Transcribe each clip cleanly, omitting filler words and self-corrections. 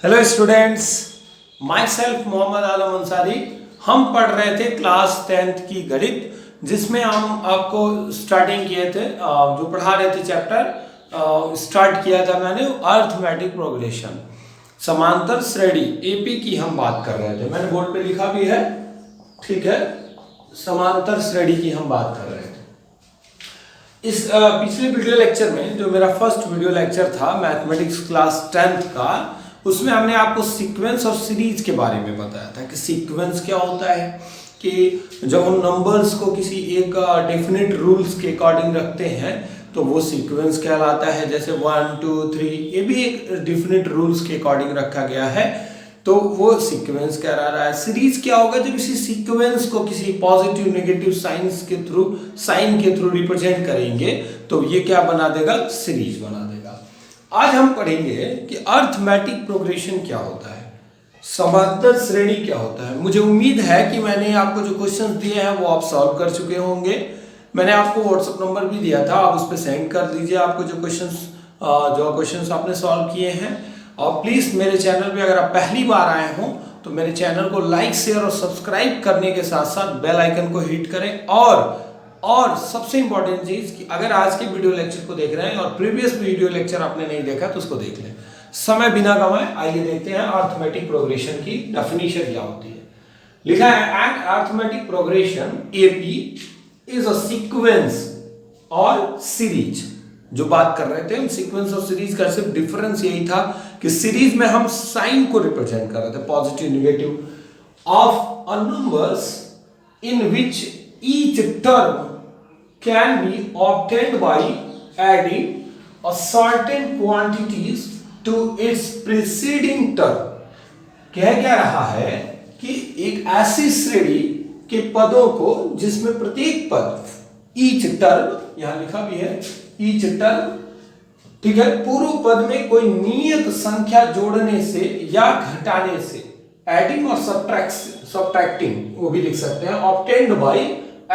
Hello students, myself Mohammad Alam Ansari. हम पढ़ रहे थे क्लास 10th की गणित, जिसमें हम आपको स्टार्टिंग किए थे, जो पढ़ा रहे थे चैप्टर स्टार्ट किया था मैंने अर्थमेटिक प्रोग्रेशन, समांतर श्रेणी एपी की हम बात कर रहे थे। मैंने बोर्ड पे लिखा भी है, ठीक है। समांतर श्रेणी की हम बात कर रहे थे। इस पिछले वीडियो लेक्चर में, जो मेरा फर्स्ट वीडियो लेक्चर था मैथमेटिक्स क्लास 10th का, उसमें हमने आपको सीक्वेंस और सीरीज के बारे में बताया था कि सीक्वेंस क्या होता है, कि जब हम नंबर्स को किसी एक डेफिनेट रूल्स के अकॉर्डिंग रखते हैं तो वो सीक्वेंस कहलाता है। जैसे 1 2 3 ये भी एक डेफिनेट रूल्स के अकॉर्डिंग रखा गया है, तो वो सीक्वेंस कह रहा है। सीरीज क्या होगा? जब इसी सीक्वेंस को किसी पॉजिटिव नेगेटिव साइन के थ्रू रिप्रेजेंट करेंगे तो ये क्या बना देगा? सीरीज बना देगा। आज हम पढ़ेंगे कि अर्थमेटिक प्रोग्रेशन क्या होता है, समांतर श्रेणी क्या होता है। मुझे उम्मीद है कि मैंने आपको जो क्वेश्चंस दिए हैं वो आप सॉल्व कर चुके होंगे। मैंने आपको व्हाट्सएप नंबर भी दिया था, आप उस पर सेंड कर दीजिए आपको जो क्वेश्चंस आपने सॉल्व किए हैं। और प्लीज़ मेरे चैनल पे अगर आप पहली बार आए हों तो मेरे चैनल को लाइक शेयर और सब्सक्राइब करने के साथ साथ बेल आइकन को हिट करें। और सबसे इंपॉर्टेंट चीज कि अगर आज के वीडियो लेक्चर को देख रहे हैं और प्रीवियस वीडियो लेक्चर आपने नहीं देखा तो उसको देख लें। समय बिना गंवाए आइए देखते हैं अर्थमेटिक प्रोग्रेशन की डेफिनेशन क्या होती है। लिखा है an arithmetic progression AP is a sequence और सीरीज। जो बात कर रहे थे, सीक्वेंस और सीरीज का सिर्फ डिफरेंस यही था कि सीरीज में हम साइन को रिप्रेजेंट कर रहे थे, positive negative of a numbers in which each term can be obtained by adding a certain quantities to its preceding term। कह क्या रहा है कि एक ऐसी श्रेणी के पदों को जिसमें प्रत्येक पद each term, यहां लिखा भी है each term, ठीक है, पूर्व पद में कोई नियत संख्या जोड़ने से या घटाने से, एडिंग और सब्ट्रैक्टिंग वो भी लिख सकते हैं, obtained by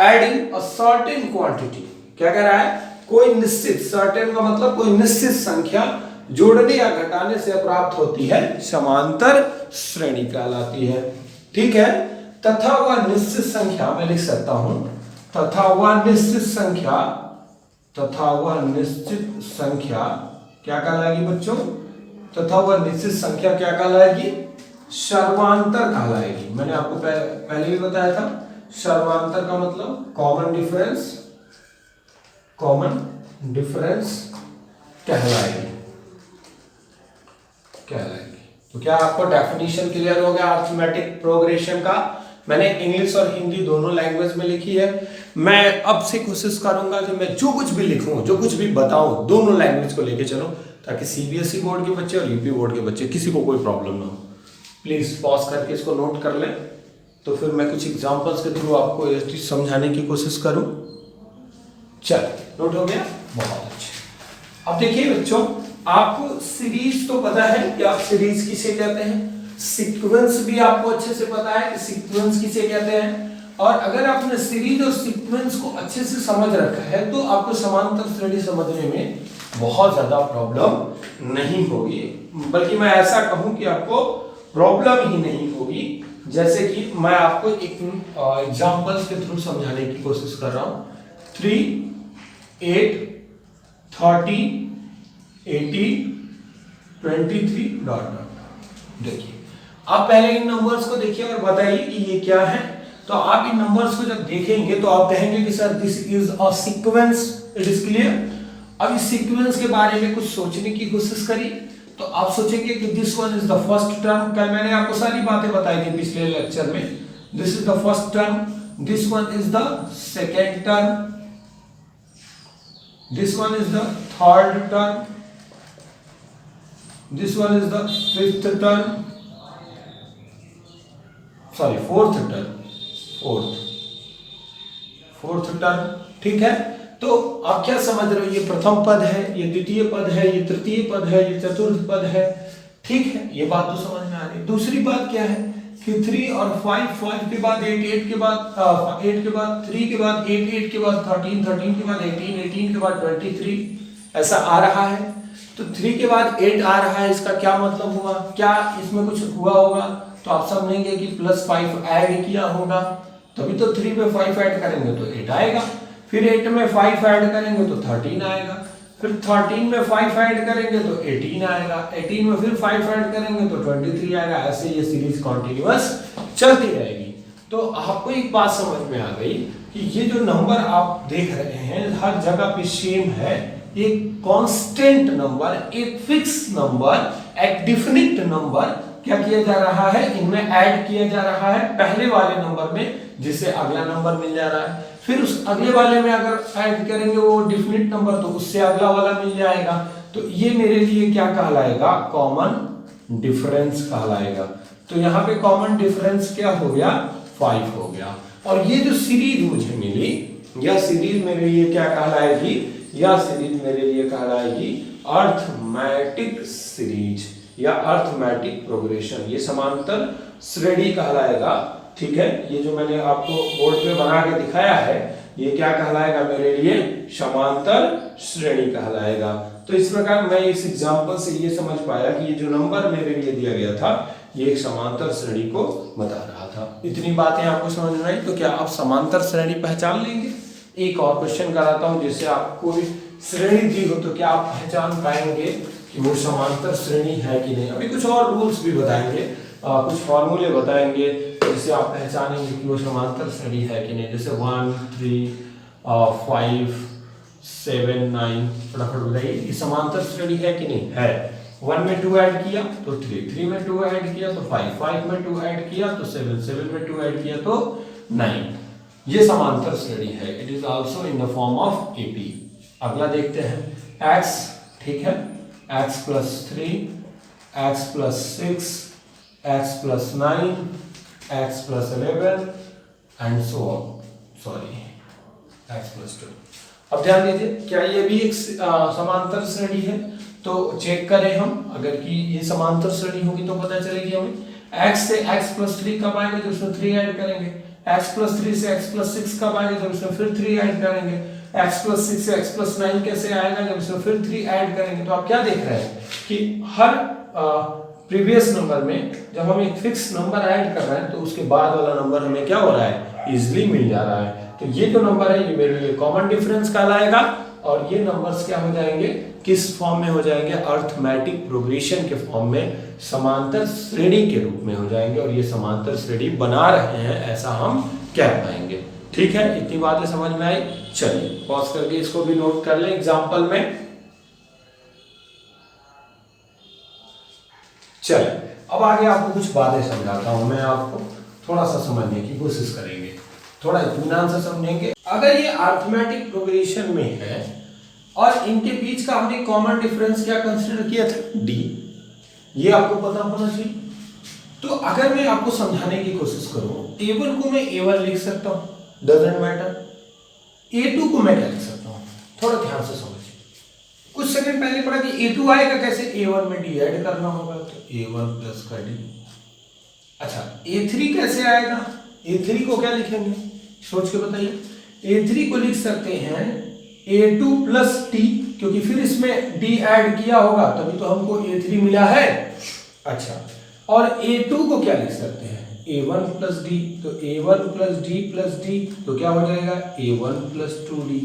adding a certain quantity. क्या कह रहा है? कोई निश्चित, सर्टेन का मतलब कोई निश्चित संख्या जोड़ने या घटाने से प्राप्त होती है, समांतर श्रेणी कहलाती है। ठीक है। तथा वह निश्चित संख्या, मैं लिख सकता हूं, तथा वह निश्चित संख्या क्या कहलाएगी बच्चों? तथा वह निश्चित संख्या क्या कहलाएगी? सर्वांतर कहलाएगी। मैंने आपको पहले भी बताया था, सर्वांतर का मतलब कॉमन डिफरेंस कहलाएगी। तो क्या आपको डेफिनेशन क्लियर हो गया अर्थमेटिक प्रोग्रेशन का? मैंने इंग्लिश और हिंदी दोनों लैंग्वेज में लिखी है। मैं अब से कोशिश करूंगा कि मैं जो कुछ भी लिखूं, जो कुछ भी बताऊं, दोनों लैंग्वेज को लेके चलूं, ताकि सीबीएसई बोर्ड के बच्चे और यूपी बोर्ड के बच्चे किसी को कोई प्रॉब्लम ना हो। प्लीज पॉज करके इसको नोट कर लें, तो फिर मैं कुछ एग्जांपल्स के थ्रू आपको ये चीज समझाने की कोशिश करूं। चल, नोट हो गया? बहुत अच्छा। अब देखिए बच्चों, आपको सीरीज तो पता है कि आप सीरीज किसे कहते हैं, सीक्वेंस भी आपको अच्छे से पता है कि सीक्वेंस किसे कहते हैं। और अगर आपने सीरीज और सीक्वेंस को अच्छे से समझ रखा है तो आपको समांतर श्रेणी समझने में बहुत ज्यादा प्रॉब्लम नहीं होगी, बल्कि मैं ऐसा कहूं कि आपको प्रॉब्लम ही नहीं होगी। जैसे कि मैं आपको एक एग्जांपल्स के थ्रू समझाने की कोशिश कर रहा हूं। 3 8 30 80 23 डॉट। देखिए, आप पहले इन नंबर्स को देखिए और बताइए कि ये क्या है। तो आप इन नंबर्स को जब देखेंगे तो आप कहेंगे कि sir this is a sequence, it is clear. अब इस सीक्वेंस के बारे में कुछ सोचने की कोशिश करिए, तो आप सोचेंगे कि this one is the first term. कल मैंने आपको सारी बातें बताई थी पिछले लेक्चर में। This is the first term, this one is the second term, this one is the third term, this one is the fifth term, sorry fourth term. ठीक है। तो आप क्या समझ रहे हो? ये प्रथम पद है, ये द्वितीय पद है, ये तृतीय पद है, ये चतुर्थ पद है। ठीक है, ये बात तो समझ में आ रही है। दूसरी बात क्या है कि 3 और 5 के बाद 8 के बाद 8 के बाद 3 के बाद 8 के बाद 13 के बाद 18 के बाद 23 ऐसा आ रहा है। तो 3 के बाद 8 आ रहा है, इसका क्या मतलब हुआ, क्या इसमें कुछ हुआ होगा, तो आप समझेंगे कि +5 ऐड किया होगा, तभी तो 3 में 5 ऐड करेंगे तो 8 आएगा, फिर 8 में 5 ऐड करेंगे तो 13 आएगा, फिर 13 में 5 ऐड करेंगे तो 18 आएगा, 18 में फिर 5 ऐड करेंगे तो 23 आएगा। ऐसे ये सीरीज कॉन्टिन्यूअस चलती रहेगी। तो आपको एक बात समझ में आ गई कि ये जो नंबर आप देख रहे हैं हर जगह पे सेम है, एक कांस्टेंट नंबर, एक फिक्स नंबर, एक डिफिनिट नंबर क्या किया जा रहा है, इनमें ऐड किया जा रहा है पहले वाले नंबर में, जिससे अगला नंबर मिल जा रहा है, फिर उस अगले वाले में अगर ऐड करेंगे वो डिफिनिट नंबर तो उससे अगला वाला मिल जाएगा। तो ये मेरे लिए क्या कहलाएगा, कॉमन डिफरेंस कहलाएगा। तो यहाँ पे कॉमन डिफरेंस क्या हो गया, 5 हो गया। और ये जो सीरीज मुझे मिली, यह सीरीज मेरे लिए क्या कहलाएगी, यह सीरीज मेरे लिए कहलाएगी अर्थमेटिक सीरीज या अर्थमेटिक प्रोग्रेशन, ये समांतर श्रेणी कहलाएगा। ठीक है, ये जो मैंने आपको बोर्ड पे बना के दिखाया है ये क्या कहलाएगा मेरे लिए, समांतर श्रेणी कहलाएगा। तो इस प्रकार मैं इस एग्जांपल से ये समझ पाया कि ये जो नंबर मेरे लिए दिया गया था ये एक समांतर श्रेणी को बता रहा था। इतनी बातें आपको समझ में आई, तो क्या आप समांतर श्रेणी पहचान लेंगे? एक और क्वेश्चन कराता हूं, जिससे आपको भी श्रेणी दी हो तो क्या आप पहचान पाएंगे कि वो समांतर श्रेणी है कि नहीं। अभी कुछ और रूल्स भी बताएंगे, कुछ फॉर्मूले बताएंगे जिससे आप पहचानेंगे कि वो समांतर श्रेणी है कि नहीं। जैसे 1 3 5 7 9, फटाफट बताइए कि समांतर श्रेणी है कि नहीं है। 1 में 2 ऐड किया तो 3, 3 में 2 ऐड किया तो 5, 5 में 2 ऐड किया तो 7, 7 में 2 ऐड किया तो 9, ये समांतर श्रेणी है। It is also in the form of AP. अगला देखते हैं x, ठीक है, x + 3, x + 6, x + 9, x + 11 and so on, sorry x + 2। अब ध्यान दीजिए, क्या ये भी एक समांतर श्रेणी है? तो चेक करें हम, अगर कि ये समांतर श्रेणी होगी तो पता चलेगी हमें। x से x + 3 कब आएगा, जब उसमें 3 ऐड करेंगे। x + 3 से x + 6 कब आएगा, जब उसमें फिर 3 ऐड करेंगे। x + 6 से x + 9 कैसे आएगा, जब उसमें फिर 3 ऐड करेंगे। तो आप क्या देख रहे हैं कि हर प्रीवियस नंबर में जब हम एक फिक्स नंबर ऐड कर रहे हैं तो उसके बाद वाला नंबर हमें क्या हो रहा है, इजीली मिल जा रहा है। तो ये जो नंबर है ये मेरे लिए कॉमन डिफरेंस कहलाएगा, और ये नंबर्स क्या हो जाएंगे, किस फॉर्म में हो जाएंगे, अर्थमेटिक प्रोग्रेशन के फॉर्म में, समांतर श्रेणी के रूप में हो जाएंगे, और ये समांतर श्रेणी बना रहे हैं ऐसा हम कह पाएंगे। ठीक है, इतनी बातें समझ में आई। चलिए पॉज करके इसको भी नोट कर लें एग्जाम्पल में। चलिए अब आगे आपको कुछ बातें समझाता हूं मैं, आपको थोड़ा सा समझने की कोशिश करेंगे, थोड़ा इत्मीनान से समझेंगे। अगर ये अर्थमेटिक प्रोग्रेशन में है और इनके बीच का हमने कॉमन डिफरेंस क्या कंसीडर किया था, d, ये आपको पता होना चाहिए। तो अगर मैं आपको समझाने की कोशिश करूं, a1 को मैं a1 लिख सकता हूं, डजंट मैटर। a2 को मैं क्या लिख सकता हूं, थोड़ा ध्यान से समझिए। कुछ सेकंड पहले पढ़ा कि a2 आएगा कैसे, a1 में d ऐड करना होगा, तो a1 + का d। अच्छा, a3 कैसे आएगा, a3 को क्या लिखेंगे, सोच के बताइए। a3 को लिख सकते हैं a2 + t, क्योंकि फिर इसमें d ऐड किया होगा तभी तो हमको a3 मिला है। अच्छा, और a2 को क्या लिख सकते हैं, a1 + d, तो a1 + d + d तो क्या हो जाएगा, a1 + 2d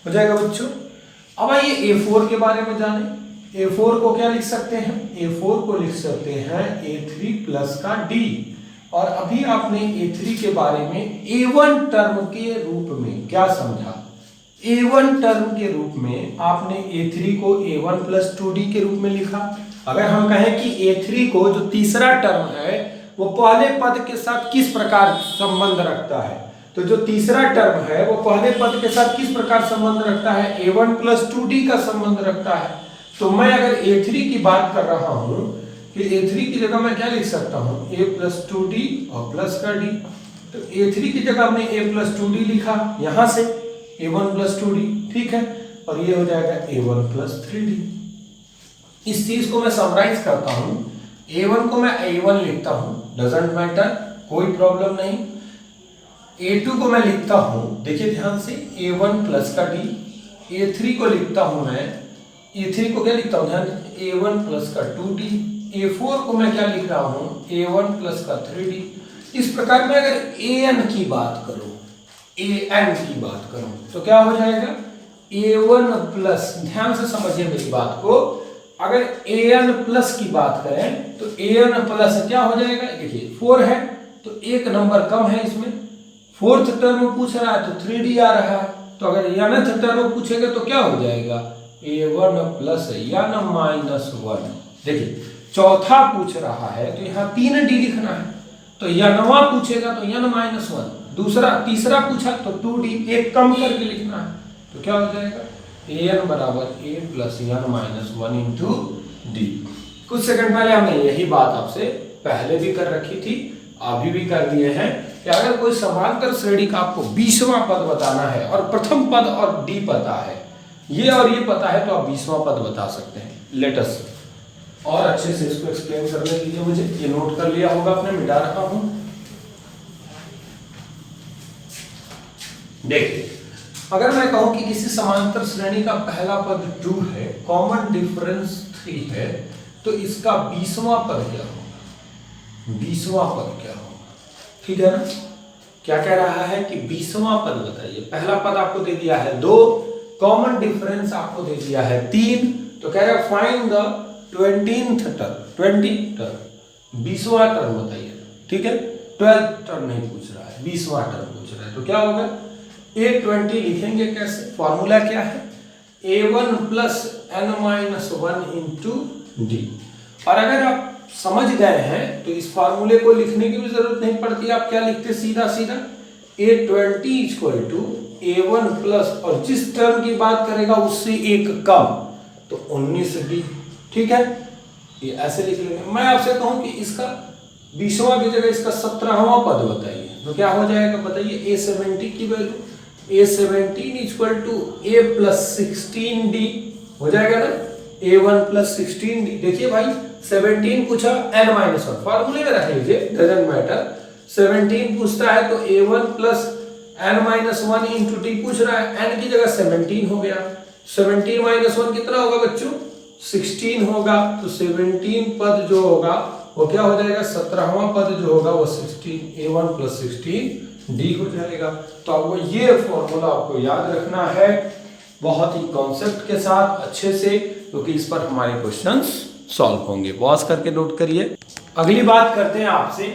हो जाएगा बच्चों। अब आइए a4 के बारे में जानें। a4 को क्या लिख सकते हैं, a4 को लिख सकते हैं a3 + का d, और अभी आपने a3 के बारे में a1 टर्म के रूप में क्या समझा, a1 टर्म के रूप में आपने a3 को a1 + 2d के रूप में लिखा। अगर हम कहें कि a3 को जो तीसरा टर्म है वो पहले पद के साथ किस प्रकार संबंध रखता है, तो जो तीसरा टर्म है वो पहले पद के साथ किस प्रकार संबंध रखता है, a1 + 2d का संबंध रखता है। तो मैं अगर a3 की बात कर रहा हूं कि a3 की जगह मैं क्या लिख सकता हूं, a + 2d और प्लस का d। तो a3 की जगह हमने a + 2d लिखा, यहां से a1 + 2d, ठीक है, और ये हो जाएगा a1 + 3d। इस चीज को मैं समराइज करता हूं, a1 को मैं a1 लिखता हूं, डजंट मैटर, कोई प्रॉब्लम नहीं। a2 को मैं लिखता हूं, देखिए ध्यान से, a1 + का d। a3 को लिखता हूं मैं A3 को क्या लिखता हूँ ध्यान, A1 प्लस का 2D, A4 को मैं क्या लिख रहा हूँ, A1 प्लस का 3D। इस प्रकार में अगर AN की बात करूँ, AN की बात करूँ तो क्या हो जाएगा, A1 प्लस, ध्यान से समझिए मेरी बात को, अगर AN प्लस की बात करें तो AN प्लस क्या हो जाएगा, देखिए 4 है तो एक नंबर कम है इसमें, फोर्थ टर्म पूछ रहा है तो 3D आ रहा है, तो अगर nth टर्म पूछेगा तो क्या हो जाएगा, A1 प्लस n माइनस 1। देखिए चौथा पूछ रहा है तो यहाँ 3D लिखना है, तो nवां पूछेगा तो n माइनस 1, दूसरा तीसरा पूछा तो 2D, एक कम करके लिखना है, तो क्या हो जाएगा, an बराबर a plus n minus 1 into D. कुछ सेकंड पहले हमने यही बात आपसे पहले भी कर रखी थी, अभी भी कर दिए हैं कि अगर कोई समांतर श्रेणी का आपको 20वां पद बताना है और प्रथम पद और डी पता है, ये और ये पता है, तो आप 20वां पद बता सकते हैं। लेट अस और अच्छे से इसको एक्सप्लेन करने के लिए, मुझे ये नोट कर लिया होगा आपने, मिटा रखा हूं। देखिए अगर मैं कहूं कि किसी समांतर श्रेणी का पहला पद 2 है, कॉमन डिफरेंस 3 है, तो इसका 20वां पद क्या होगा, 20वां पद क्या होगा, ठीक है ना। क्या कह रहा है कि 20वां पद बताइए, पहला पद आपको दे दिया है 2, कॉमन डिफरेंस आपको दे दिया है 3, तो कह रहा है find the 20th term, 20 term, 20वां टर्म बताइए, ठीक है। 12th टर्म नहीं पूछ रहा है, 20वां टर्म पूछ रहा है, तो क्या होगा, A20 लिखेंगे कैसे, फॉर्मूला क्या है, A1 plus n minus 1 into D. और अगर आप समझ गए हैं तो इस फार्मूले को लिखने की भी जरूरत नहीं पड़ती, आप क्या लिखते सीधा सीधा, A20 equal to A1 plus, और जिस टर्म की बात करेगा उससे एक कम, तो 19D, ठीक है, ये ऐसे लिख लेंगे। मैं आपसे कहूं कि इसका 20वां की जगह इसका 17वां पद बताइए, तो क्या हो जाएगा बताइए, A70 की value, A17 equal to A plus 16D हो जाएगा ना, A1 प्लस 16D। देखिए भाई 17 पूछा n माइनस 1, फॉर्मूले में रख लीजिए, डजंट मैटर। 17 पूछता है तो A1 plus n minus 1 into D पूछ रहा है, n की जगह 17 हो गया, 17 माइनस 1 कितना होगा बच्चों, 16 होगा, तो 17 पद जो होगा वो क्या हो जाएगा, 17वां पद जो होगा वो 16, A1 प्लस 16D हो जाएगा। तो आपको ये फॉर्मूला आपको याद रखना है बहुत ही कॉन्सेप्ट के साथ अच्छे से, क्योंकि इस पर हमारे क्वेश्चंस सॉल्व होंगे। पॉज करके नोट करिए। अगली बात करते हैं आपसे,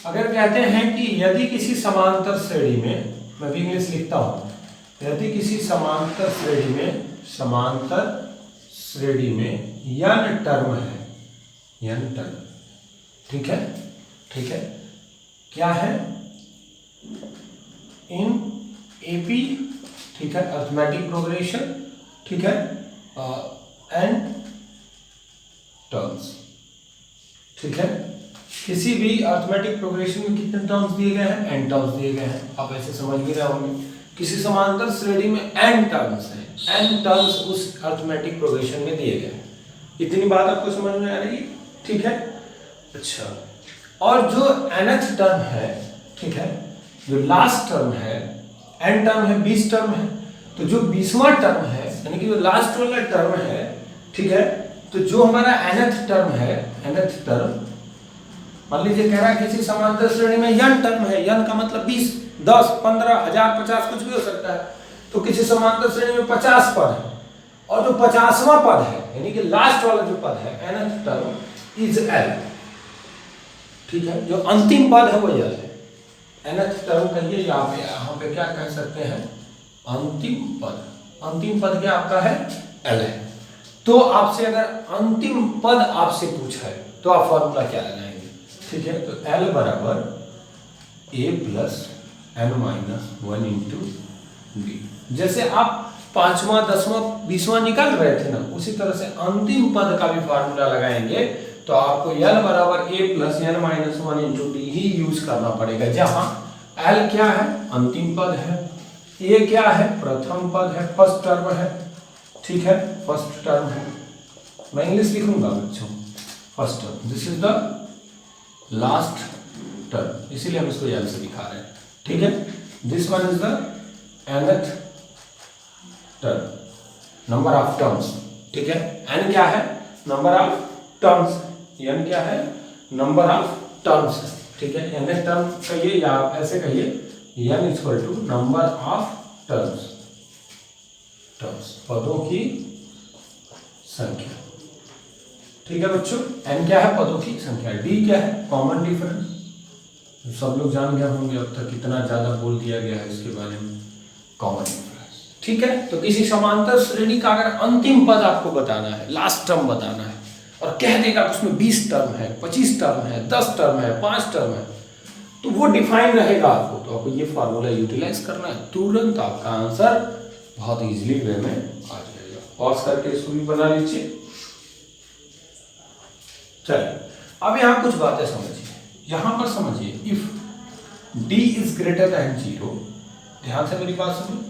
अगर कहते हैं कि यदि किसी समांतर श्रेणी में, मैं भी इंग्लिश लिखता हूं, यदि किसी समांतर श्रेणी में n टर्म है, n टर्म, ठीक है, ठीक है, क्या है, इन AP, ठीक है, अरिथमेटिक प्रोग्रेशन, ठीक है, n टर्म्स, ठीक है, किसी भी अरिथमेटिक प्रोग्रेशन में कितने टर्म्स दिए गए हैं, n टर्म्स दिए गए हैं, आप ऐसे समझ भी रहे होंगे। किसी समांतर श्रेणी में n टर्म्स हैं, n टर्म्स उस अरिथमेटिक प्रोग्रेशन में दिए गए हैं। इतनी बात आपको समझ में आ रही है, ठीक है। अच्छा, और जो nth टर्म है, ठीक है, जो लास्ट टर्म है, n टर्म है, 20 टर्म है, तो जो 20वां टर्म है, यानी कि जो लास्ट वाला टर्म है, ठीक है, तो जो हमारा nth टर्म है, nth टर्म, मान लीजिए कह रहा है किसी समांतर श्रेणी में n टर्म है, n का मतलब 20, 10, 15, 1000, 50 कुछ भी हो सकता है, तो किसी समांतर श्रेणी में 50 पद है, और जो 50वां पद है, यानी कि लास्ट वाला जो पद है, nth टर्म इज L, ठीक है, जो अंतिम पद है वो L है। nth टर्म कहिए, यहाँ पे क्या कह सकते हैं, अंतिम पद, अंतिम पद क्या आपका है, L है। तो आपसे अगर अंतिम पद आपसे पूछा है तो आप फॉर्मूला क्या लगाएंगे, ठीक है, तो L बराबर A plus n minus 1 into D. जैसे आप 5वां, 10वां, 20वां निकाल रहे थे ना, उसी तरह से अंतिम पद का भी फार्मूला लगाएंगे तो आपको L बराबर A plus n minus 1 into D he use करना पड़ेगा, जहां L क्या है, अंतिम पद है, A क्या है, प्रथम पद है, फर्स्ट टर्म है, ठीक है, फर्स्ट टर्म है। मैं इंग्लिश लिखूंगा बच्चों, first term, this is the last term, इसीलिए हम इसको L से दिखा रहे हैं, ठीक है। This one is the nth term, number of terms, ठीक है। n क्या है? Number of terms. n क्या है? नंबर ऑफ टर्म्स, ठीक है। n टर्म कहिए या आप ऐसे कहिए n equal to number of terms, पदों की संख्या, ठीक है बच्चों। n क्या है? पदों की संख्या। d क्या है? Common difference. सब लोग जान गए होंगे अब तक, कितना ज्यादा बोल दिया गया है इसके बारे में, कॉमन डिफरेंस, ठीक है। तो किसी समांतर श्रेणी का अगर अंतिम पद आपको बताना है, लास्ट टर्म बताना है, और कह देगा उसमें 20 टर्म है, 25 टर्म है, 10 टर्म है, 5 टर्म है, तो वो डिफाइन रहेगा आपको, तो आपको ये फार्मूला यूटिलाइज करना है, तुरंत आपका आंसर बहुत इजीली वे में आ जाएगा। पॉज करके इसको भी बना लीजिए। चलिए अब यहाँ कुछ बातें समझिए। यहां पर समझिए, if d is greater than 0, ध्यान से मेरी बात सुनिए,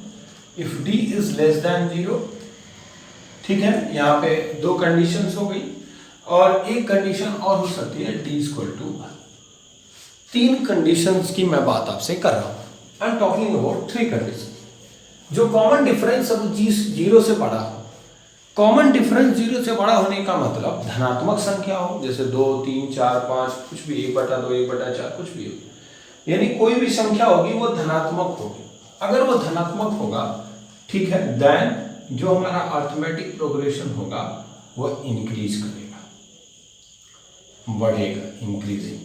if d is less than 0, ठीक है। यहाँ पे दो कंडीशंस हो गई, और एक कंडीशन और हो सकती है d इक्वल टू 1। 3 कंडीशंस की मैं बात आपसे कर रहा हूं। I am talking about 3 condition. जो कॉमन डिफरेंस अब 0 से बड़ा हो, कॉमन डिफरेंस 0 से बड़ा होने का मतलब धनात्मक संख्या हो, जैसे 2, 3, 4, 5, कुछ भी, 1/2, 1/4, कुछ भी हो, यानी कोई भी संख्या होगी वो धनात्मक होगी। अगर वो धनात्मक होगा, ठीक है, देन जो हमारा अर्थमेटिक प्रोग्रेशन होगा वो इंक्रीज करेगा, बढ़ेगा, इंक्रीजिंग,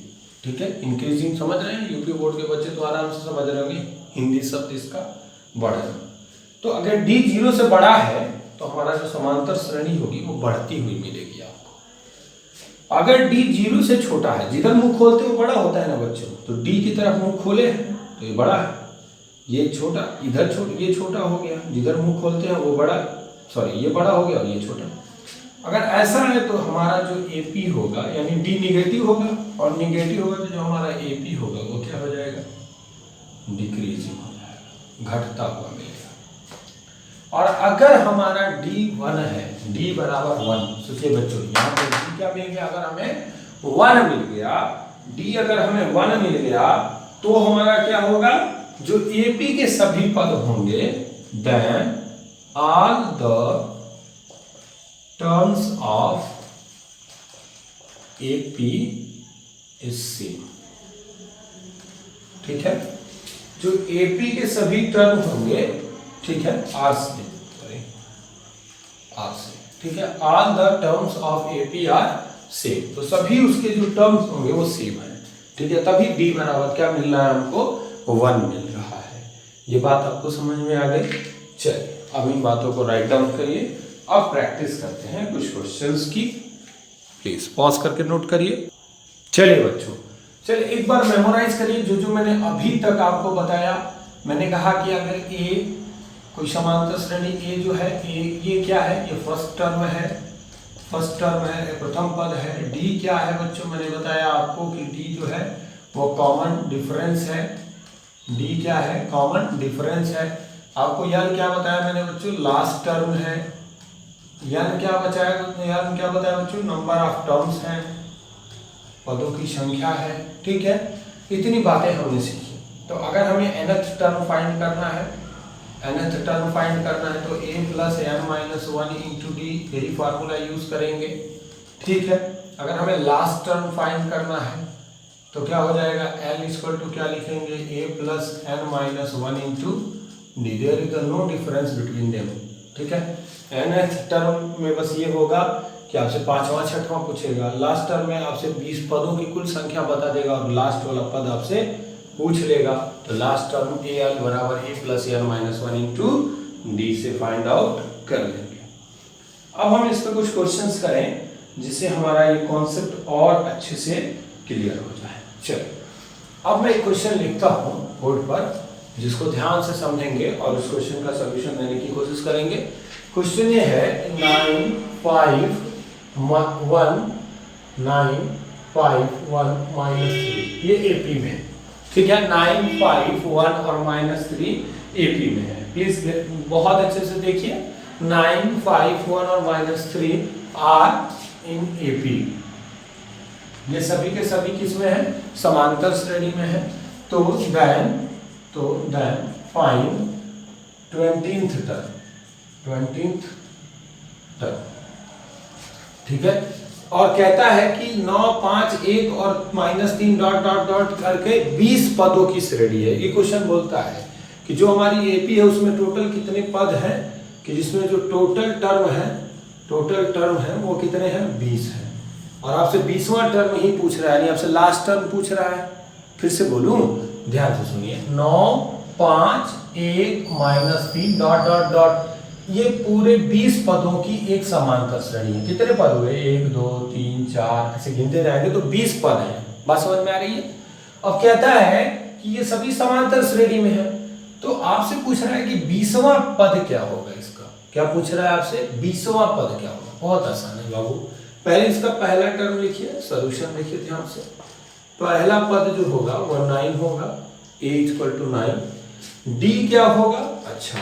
ठीक है। इंक्रीजिंग समझ रहे हैं? यूपी बोर्ड के बच्चे तो आराम से समझ रहे होंगे, हिंदी शब्द इसका बढ़ेगा। तो अगर d 0 से बड़ा है तो हमारा जो समांतर श्रेणी होगी वो बढ़ती हुई मिलेगी आपको। अगर d 0 से छोटा है, जिधर मुंह खोलते वो बड़ा होता है ना बच्चों, तो d की तरफ मुंह खोले तो ये बड़ा है, ये छोटा, इधर ये छोटा हो गया, जिधर मुंह खोलते हैं वो बड़ा, सॉरी ये बड़ा हो गया और ये छोटा। अगर ऐसा है तो हमारा जो AP होगा, यानी d निगेटिव होगा, और निगेटिव होगा तो जो हमारा AP होगा वो क्या हो जाएगा? डिक्रीजिंग हो जाएगा, घटता हुआ मिलेगा। और अगर हमारा d 1 है, d बराबर 1, सोचिए बच्चों, यहाँ पे d क्या मिल गया? अगर हमें 1 मिल गया, d अगर हमें 1 मिल गया, तो हमारा क्या होगा? जो AP के सभी पद होंगे, then all the terms of AP is same, ठीक है। जो AP के सभी टर्म होंगे, ठीक है, आर से, ठीक है, all the terms of AP are same, तो सभी उसके जो टर्म्स होंगे वो सेम है, ठीक है। तभी d बराबर क्या मिल रहा है हमको? 1 मिल रहा है। ये बात आपको समझ में आ गई? चलिए अब इन बातों को राइट डाउन करिए। अब प्रैक्टिस करते हैं कुछ क्वेश्चंस की, प्लीज पॉज करके नोट करिए। चलिए बच्चों, चलिए एक बार मेमोराइज करिए जो मैंने अभी तक आपको बताया। मैंने कहा कि अगर a, कोई समांतर श्रेणी a जो है, ये क्या है? ये फर्स्ट टर्म है, प्रथम पद है। d क्या है बच्चों? मैंने बताया आपको कि d जो है वो कॉमन डिफरेंस है। d क्या है? कॉमन डिफरेंस है। आपको n क्या बताया मैंने बच्चों? लास्ट टर्म है। n क्या बताया बच्चों? नंबर ऑफ टर्म्स है, पदों की संख्या है, ठीक है। इतनी बातें हमने सीखी। तो अगर हमें nth टर्म फाइंड करना है, तो a plus n minus 1 into D, यही फार्मूला यूज करेंगे, ठीक है। अगर हमें लास्ट टर्म फाइंड करना है तो क्या हो जाएगा? l इक्वल टू क्या लिखेंगे? a plus n minus 1 into d, there is no difference between them, ठीक है। nth टर्म में बस ये होगा कि आपसे 5वां 6वां पूछेगा, लास्ट टर्म में आपसे 20 पदों की कुल संख्या बता देगा और लास्ट वाला पद आपसे पूछ लेगा। तो लास्ट टर्म al बराबर a plus n minus 1 into D से फाइंड आउट कर लेंगे। अब हम इस पर कुछ क्वेश्चंस करें जिससे हमारा ये कॉन्सेप्ट और अच्छे से क्लियर हो जाए। चलिए अब मैं एक क्वेश्चन लिखता हूँ बोर्ड पर, जिसको ध्यान से समझेंगे और उस क्वेश्चन का सॉल्यूशन देने की कोशिश करेंगे। क्वेश्चन ये है 9, 5, 1, 9, 5, 1 माइनस 3, ये AP में, ठीक है। 9, 5, 1 और माइनस 3 AP में है। प्लीज बहुत अच्छे से देखिए, 9, 5, 1 और माइनस 3 आर इन AP। ये सभी के सभी किस में है? समांतर श्रेणी में है। तो देन फाइंड 20th टर्म, ठीक है। और कहता है कि 9, 5, 1 और -3 डॉट डॉट डॉट करके 20 पदों की श्रेणी है। ये क्वेश्चन बोलता है कि जो हमारी एपी है उसमें टोटल कितने पद हैं, कि जिसमें जो टोटल टर्म है वो कितने हैं, 20 है। और आपसे 20वां टर्म ही पूछ रहा है, यानी आपसे लास्ट टर्म पूछ रहा है। फिर से बोलूं, ध्यान से सुनिए, 9, 5, 1 -3 डॉट डॉट डॉट, ये पूरे 20 पदों की एक समांतर श्रेणी है। कितने पद हुए, 1, 2, 3, 4, ऐसे गिनते रहेंगे तो 20 पद हैं। बात समझ में आ रही है। अब कहता है कि ये सभी समांतर श्रेणी में है, तो आपसे पूछ रहा है कि 20वां पद क्या होगा इसका। क्या पूछ रहा है आपसे, 20वां पद क्या होगा। बहुत आसान है बाबू, पहले इसका पहला टर्म लिखिए, सॉल्यूशन लिखिए ध्यान से। पहला पद जो होगा वो 9 होगा, a = 9। d क्या होगा, अच्छा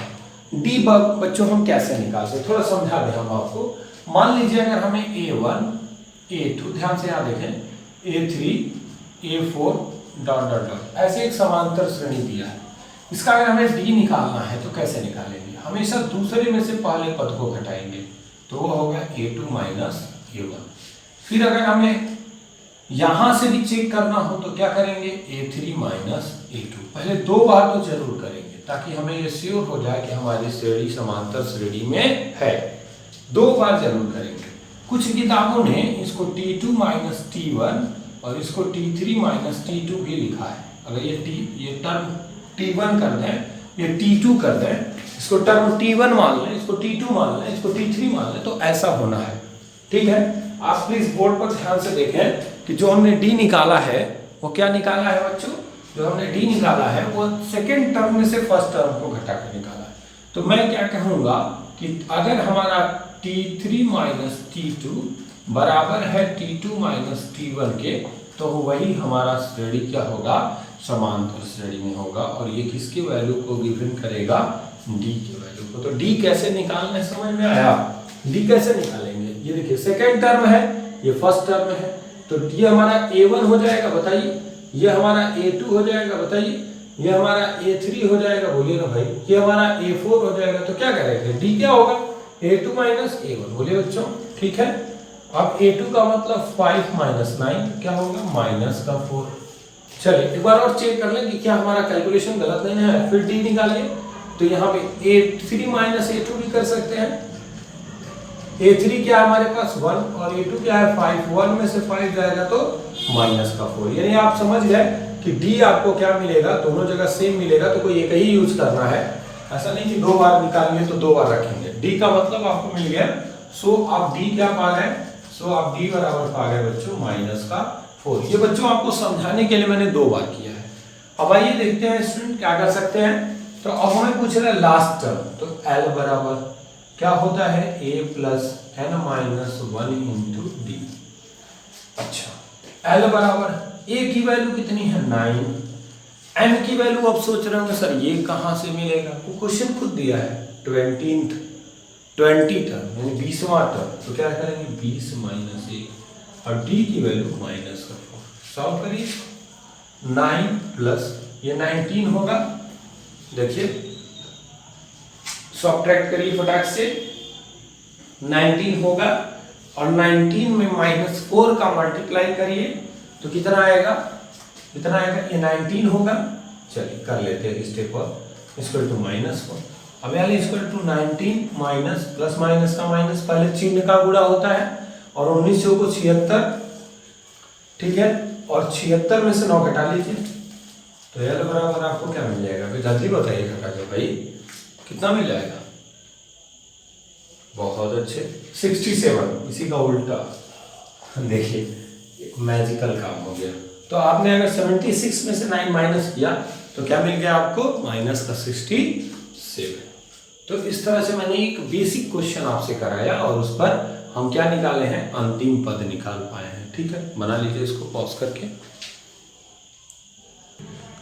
डी बच्चों हम कैसे निकालते हैं, थोड़ा समझा दें हम आपको। मान लीजिए अगर हमें A1, A2, ध्यान से यहाँ देखें, A3, A4 dot dot dot ऐसे एक समांतर श्रेणी दिया है। इसका अगर हमें डी निकालना है तो कैसे निकालेंगे, हमेशा दूसरे में से पहले पद को घटाएंगे, तो वो होगा A2 - A1। फिर अगर हमें यहां से भी चेक करना हो तो क्या करेंगे, A3 - A2। पहले 2 बार तो जरूर करेंगे ताकि हमें ये श्योर हो जाए कि हमारी श्रेणी समांतर श्रेणी में है। 2 बार जरूर करेंगे। कुछ किताबों ने इसको T2 - T1 और इसको T3 - T2 भी लिखा है। अगर ये टर्म T1 कर दें, ये T2 कर दें, इसको टर्म T1 मान लें, इसको T2 मान लें, इसको T3 मान लें, तो ऐसा होना है। ठीक है, आप प्लीज बोर्ड पर ध्यान से देखें कि जो हमने डी निकाला है वो क्या निकाला है बच्चों, जो हमने डी निकाला है वो सेकेंड टर्म में से फर्स्ट टर्म को घटा कर निकाला है। तो मैं क्या कहूंगा कि अगर हमारा T3 - T2 बराबर है T2 - T1 के, तो वही हमारा श्रेणी क्या होगा, समांतर श्रेणी में होगा। और ये किसकी वैल्यू को गिवन करेगा, डी की वैल्यू को। तो डी कैसे निकालना है, समझ में आया। डी कैसे निकालेंगे, ये देखिए सेकेंड टर्म है, ये फर्स्ट टर्म है, तो ये हमारा A1 हो जाएगा, बताइए। ये हमारा A2 हो जाएगा, बताइए। ये हमारा A3 हो जाएगा, बोलिए ना भाई। ये हमारा A4 हो जाएगा। तो क्या करेंगे, D क्या होगा, A2 - A1, बोलिए बच्चों। ठीक है, अब A2 का मतलब 5 - 9 क्या होगा, -4। चलिए एक बार और चेक कर लें कि क्या हमारा कैलकुलेशन गलत नहीं है, फिर D निकालिए। तो यहाँ पे A3 - A2 भी कर सकते हैं। A3 क्या है हमारे पास 1 और A2 क्या है 5, 1 में से 5 जाएगा तो -4। यानी आप समझ गए कि D आपको क्या मिलेगा, दोनों जगह सेम मिलेगा, तो कोई एक ही यूज करना है। ऐसा नहीं कि 2 बार निकालेंगे तो 2 बार रखेंगे। D का मतलब आपको मिल गया। सो आप D क्या पा गए, सो आप D बराबर पा गए बच्चों -4। ये बच्चों आपको समझाने के लिए मैंने 2 बार किया है। अब आइए देखते हैं स्टूडेंट क्या कर सकते हैं। तो अब हमें पूछ रहा है लास्ट टर्म, तो L बराबर क्या होता है, A + n - 1 × D। अच्छा L बराबर A की वैल्यू कितनी है 9, n की वैल्यू अब सोच रहे होंगे सर ये कहां से मिलेगा, वो क्वेश्चन खुद दिया है 20 टर्म यानी 20वां टर्म। तो क्या करेंगे 20 - 1 और D की वैल्यू -4। सॉल्व करिए, 9 प्लस ये 19 होगा, देखिए सब्ट्रैक्ट करिए फटाक से, 19 होगा और 19 में -4 का मल्टीप्लाई करिए तो कितना आएगा, कितना आएगा, ये 19 होगा। चलिए कर लेते हैं स्टेप पर, इक्वल टू -4। अब यानी equal to 19 minus plus minus का माइनस, पहले चिन्ह का गुणा होता है और 19 को 76, ठीक है, और 76 में से 9 घटा लीजिए तो L बराबर आपको क्या मिल जाएगा, जल्दी बताइए घटा के भाई, कितना मिल जाएगा, बहुत अच्छे 67, इसी का उल्टा देखिए मैजिकल काम हो गया। तो आपने अगर 76 में से 9 माइनस किया तो क्या मिल गया आपको, -67। तो इस तरह से मैंने एक बेसिक क्वेश्चन आपसे कराया और उस पर हम क्या निकाले हैं, अंतिम पद निकाल पाए हैं। ठीक है, बना लीजिए इसको पॉज करके।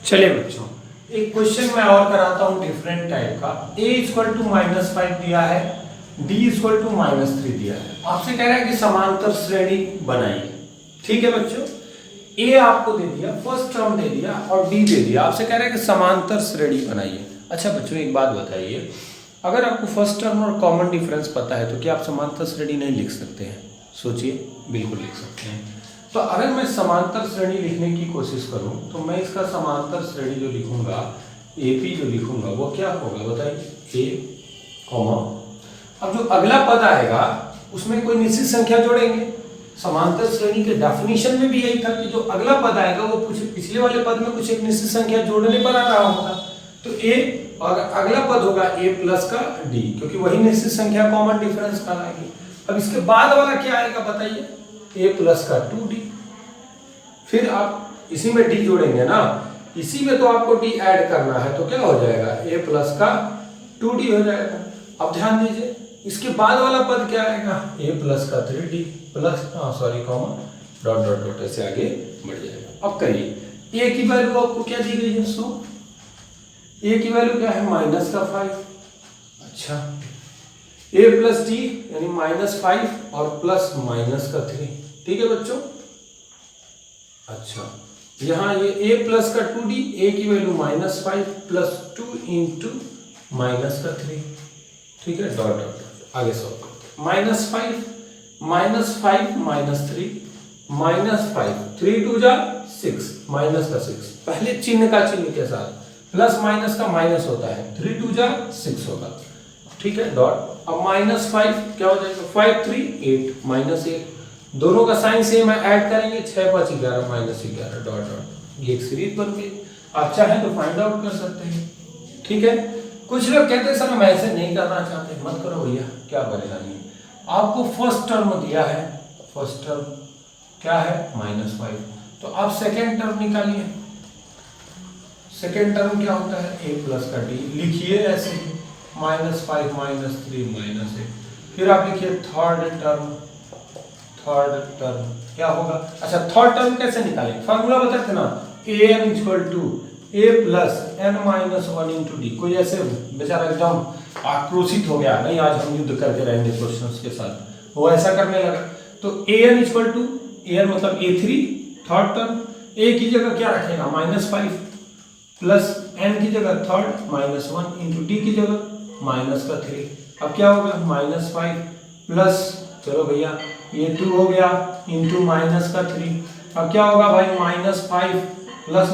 चलिए बच्चों एक क्वेश्चन मैं और कराता हूं डिफरेंट टाइप का। A = -5 दिया है, D = -3 दिया है। आपसे कह रहा है कि समांतर श्रेणी बनाइए। ठीक है बच्चों, A आपको दे दिया, फर्स्ट टर्म दे दिया और D दे दिया, आपसे कह रहा है कि समांतर श्रेणी बनाइए। अच्छा बच्चों एक बात बताइए, अगर आपको फर्स्ट टर्म और कॉमन डिफरेंस पता है तो क्या आप समांतर श्रेणी नहीं लिख सकते हैं? सोचिए, बिल्कुल लिख सकते हैं। तो अगर मैं समांतर श्रेणी लिखने की कोशिश करूं तो मैं इसका समांतर श्रेणी जो लिखूंगा, AP जो लिखूंगा वो क्या होगा बताइए, A कॉमा, अब जो अगला पद आएगा उसमें कोई निश्चित संख्या जोड़ेंगे। समांतर श्रेणी के डेफिनेशन में भी यही था कि जो अगला पद आएगा वो कुछ पिछले वाले पद में कुछ एक निश्चित संख्या जोड़ने पर आ रहा होगा। तो A और अगला पद होगा A प्लस का D, क्योंकि वही निश्चित संख्या कॉमन डिफरेंस कहलाएगी। अब इसके बाद वाला क्या आएगा बताइए, A प्लस का 2D। फिर आप इसी में D जोड़ेंगे ना, इसी में तो आपको D ऐड करना है, तो क्या हो जाएगा, A प्लस का 2D हो जाएगा। अब ध्यान दीजिए इसके बाद वाला पद क्या आएगा, A प्लस का 3D plus comma dot dot dot ऐसे आगे बढ़ जाएगा। अब करिए A की वैल्यू आपको क्या दी गई है, सो A की वैल्यू क्या है, माइनस का 5। अच्छा, A प्लस D यानी -5 और प्लस माइनस का 3, ठीक है बच्चों। अच्छा, यहाँ ये A प्लस का 2D, A की वैल्यू -5 प्लस 2 इंटू माइनस का 3, ठीक है, डॉट डॉट आगे सॉल्व करते हैं। -5 -3 3 2 जा 6 माइनस का 6, पहले चिन्ह का चिन्ह के साथ, प्लस माइनस का माइनस होता है, 3 2 जा 6 होगा, ठीक है, डॉट। अब -5 क्या हो जाएगा, 5 3 8 -8, दोनों का साइन सेम है, ऐड करेंगे 6 5 11 -11 डॉट डॉट, ये एक सीरीज बन गई। आप चाहे तो फाइंड आउट कर सकते हैं, ठीक है। कुछ लोग कहते हैं सर हम ऐसे नहीं करना चाहते, मत करो भैया, क्या परेशानी है। आपको फर्स्ट टर्म दिया है, फर्स्ट टर्म क्या है, -5, तो आप सेकेंड टर्म निकालिए। सेकेंड टर्म क्या होता है, A प्लस का D, लिखिए ऐसे ही, -5 -3 -8। फिर आप लिखिए थर्ड टर्म क्या होगा, अच्छा थर्ड टर्म कैसे निकालें, फार्मूला बताते ना, an equal to A plus n minus 1 into d. कोई ऐसे बेचारा एकदम आक्रोशित हो गया, नहीं आज हम युद्ध करके रहेंगे क्वेश्चंस के साथ, वो ऐसा करने लगा। तो an इक्वल टू, an मतलब A3 थर्ड टर्म, A की जगह क्या रखेगा, -5 प्लस n की जगह थर्ड -1 इंटू डी की जगह -3। अब क्या होगा, -5 प्लस, चलो भैया ये 2 हो गया इंटू -3। अब क्या होगा भाई, -5 प्लस